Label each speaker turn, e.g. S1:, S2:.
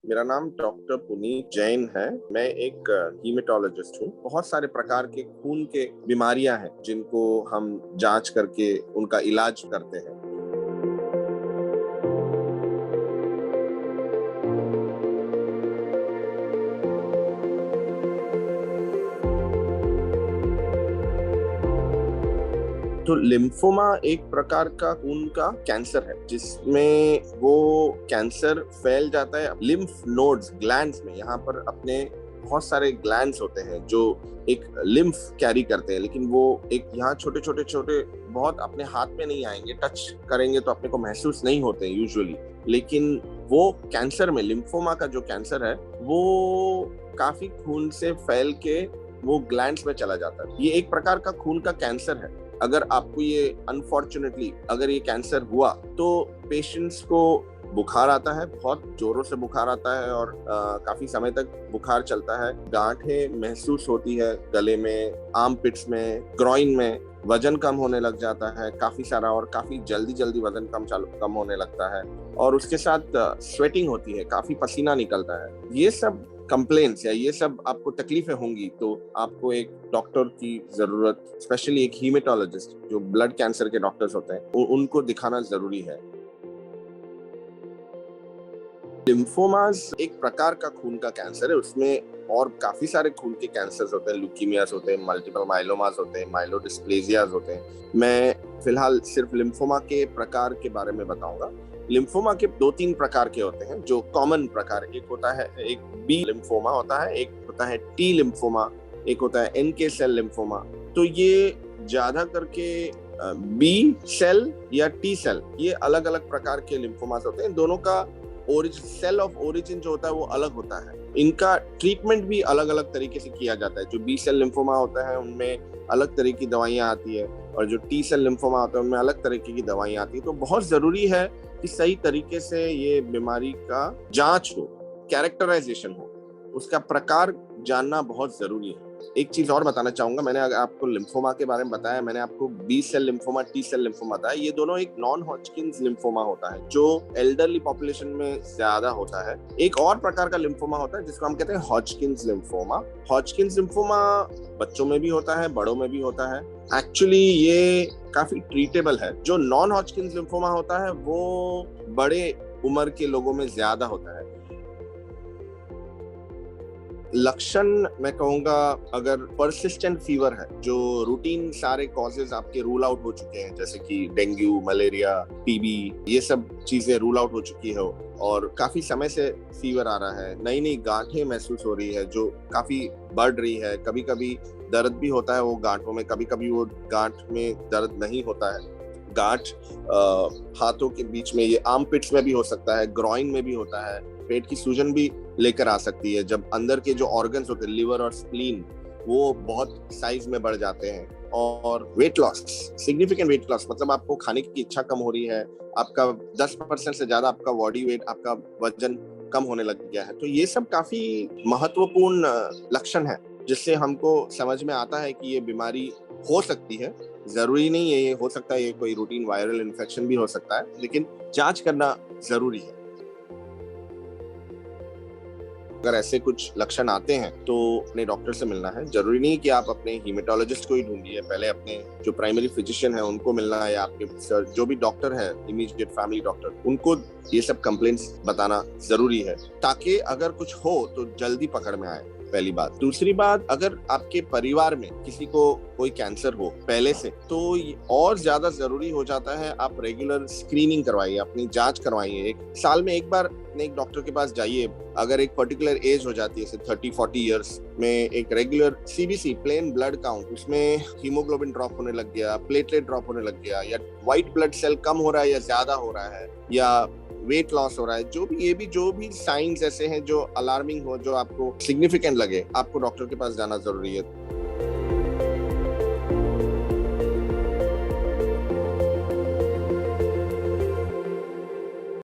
S1: मेरा नाम डॉक्टर पुनीत जैन है। मैं एक हीमेटोलॉजिस्ट हूँ। बहुत सारे प्रकार के खून के बीमारियां हैं जिनको हम जांच करके उनका इलाज करते हैं। तो लिम्फोमा एक प्रकार का खून का कैंसर है जिसमें वो कैंसर फैल जाता है लिम्फ नोड्स ग्लैंड्स में। यहाँ पर अपने बहुत सारे ग्लैंड्स होते हैं जो एक लिम्फ कैरी करते हैं, लेकिन वो एक यहाँ छोटे छोटे छोटे बहुत अपने हाथ में नहीं आएंगे, टच करेंगे तो अपने को महसूस नहीं होते हैं यूजुअली। लेकिन वो कैंसर में लिम्फोमा का जो कैंसर है वो काफी खून से फैल के वो ग्लैंड्स में चला जाता है। ये एक प्रकार का खून का कैंसर है। अगर आपको ये अनफॉर्चुनेटली अगर ये कैंसर हुआ तो पेशेंट्स को बुखार आता है, बहुत जोरों से बुखार आता है और काफी समय तक बुखार चलता है। गांठें महसूस होती है गले में, आर्म पिट्स में, ग्रॉइन में। वजन कम होने लग जाता है काफी सारा और काफी जल्दी जल्दी वजन कम होने लगता है और उसके साथ स्वेटिंग होती है, काफी पसीना निकलता है। ये सब कंप्लेंट्स या ये सब आपको तकलीफें होंगी तो आपको एक डॉक्टर की जरूरत, स्पेशली एक हीमेटोलॉजिस्ट जो ब्लड कैंसर के डॉक्टर्स होते हैं उनको दिखाना जरूरी है। लिम्फोमास एक प्रकार का खून का कैंसर है। उसमें और काफी सारे खून के कैंसर्स होते हैं, ल्यूकीमियास होते हैं, मल्टीपल माइलोमास होते हैं, माइलोडिस्प्लेजियाज होते हैं। मैं फिलहाल सिर्फ लिम्फोमा के प्रकार के बारे में बताऊंगा। लिम्फोमा के 2-3 प्रकार के होते हैं जो कॉमन प्रकार। एक होता है एक बी लिम्फोमा होता है, एक होता है टी लिम्फोमा, एक होता है एनके सेल लिम्फोमा। तो ये ज्यादा करके बी सेल या टी सेल, ये अलग अलग प्रकार के लिम्फोमास होते हैं। दोनों का सेल ऑफ ओरिजिन जो होता है वो अलग होता है। इनका ट्रीटमेंट भी अलग अलग तरीके से किया जाता है। जो बी सेल लिम्फोमा होता है उनमें अलग तरह की दवाइयां आती है और जो टी सेल लिम्फोमा होता है उनमें अलग तरीके की दवाइयां आती है। तो बहुत जरूरी है कि सही तरीके से ये बीमारी का जांच हो, कैरेक्टराइजेशन हो, उसका प्रकार जानना बहुत जरूरी है। एक चीज और बताना चाहूंगा, मैंने आपको लिम्फोमा के बारे में बताया, मैंने आपको B cell lymphoma, T cell lymphoma बताया। ये दोनों एक नॉन हॉजकिंस लिम्फोमा होता है जो एल्डरली पॉपुलेशन में ज्यादा होता है। एक और प्रकार का लिम्फोमा होता है जिसको हम कहते हैं हॉजकिंस लिम्फोमा। हॉजकिंस लिम्फोमा बच्चों में भी होता है, बड़ों में भी होता है। एक्चुअली ये काफी ट्रीटेबल है। जो नॉन हॉजकिंस लिम्फोमा होता है वो बड़े उम्र के लोगों में ज्यादा होता है। लक्षण मैं कहूंगा, अगर परसिस्टेंट फीवर है, जो रूटीन सारे कॉजेज आपके रूल आउट हो चुके हैं, जैसे कि डेंगू, मलेरिया, टीबी, ये सब चीजें रूल आउट हो चुकी है और काफी समय से फीवर आ रहा है, नई नई गांठें महसूस हो रही है जो काफी बढ़ रही है, कभी कभी दर्द भी होता है वो गांठों में, कभी कभी वो गांठ में दर्द नहीं होता है। गांठ हाथों के बीच में, ये आर्म पिट्स में भी हो सकता है, ग्रॉइन में भी होता है, पेट की सूजन भी लेकर आ सकती है जब अंदर के जो ऑर्गन्स होते हैं, लिवर और स्प्लीन, वो बहुत साइज में बढ़ जाते हैं। और weight loss, significant weight loss, मतलब आपको खाने की इच्छा कम हो रही है, आपका 10% से ज्यादा आपका बॉडी वेट, आपका वजन कम होने लग गया है। तो ये सब काफी महत्वपूर्ण लक्षण है जिससे हमको समझ में आता है कि ये बीमारी हो सकती है। जरूरी नहीं है ये हो सकता है, ये कोई रूटीन वायरल इन्फेक्शन भी हो सकता है, लेकिन जांच करना जरूरी है। अगर ऐसे कुछ लक्षण आते हैं तो अपने डॉक्टर से मिलना है। जरूरी नहीं कि आप अपने हीमेटोलॉजिस्ट को ही ढूंढिए, पहले अपने जो प्राइमरी फिजिशियन है उनको मिलना है, या आपके जो भी डॉक्टर है, इमीडिएट फैमिली डॉक्टर, उनको ये सब कंप्लेंट्स बताना जरूरी है ताकि अगर कुछ हो तो जल्दी पकड़ में आए, पहली बात। दूसरी बात, अगर आपके परिवार में किसी को कोई कैंसर हो पहले से तो और ज्यादा जरूरी हो जाता है आप रेगुलर स्क्रीनिंग करवाइए, अपनी जांच करवाइए। एक साल में एक बार एक डॉक्टर के पास जाइए। अगर एक पर्टिकुलर एज हो जाती है, जैसे 30-40 इयर्स में, एक regular CBC, plain blood count, उसमें हीमोग्लोबिन ड्रॉप होने लग गया, प्लेटलेट ड्रॉप होने लग गया, या व्हाइट ब्लड सेल कम हो रहा है या ज्यादा हो रहा है, या वेट लॉस हो रहा है, जो भी साइंस ऐसे हैं जो अलार्मिंग हो, जो आपको सिग्निफिकेंट लगे, आपको डॉक्टर के पास जाना जरूरी है।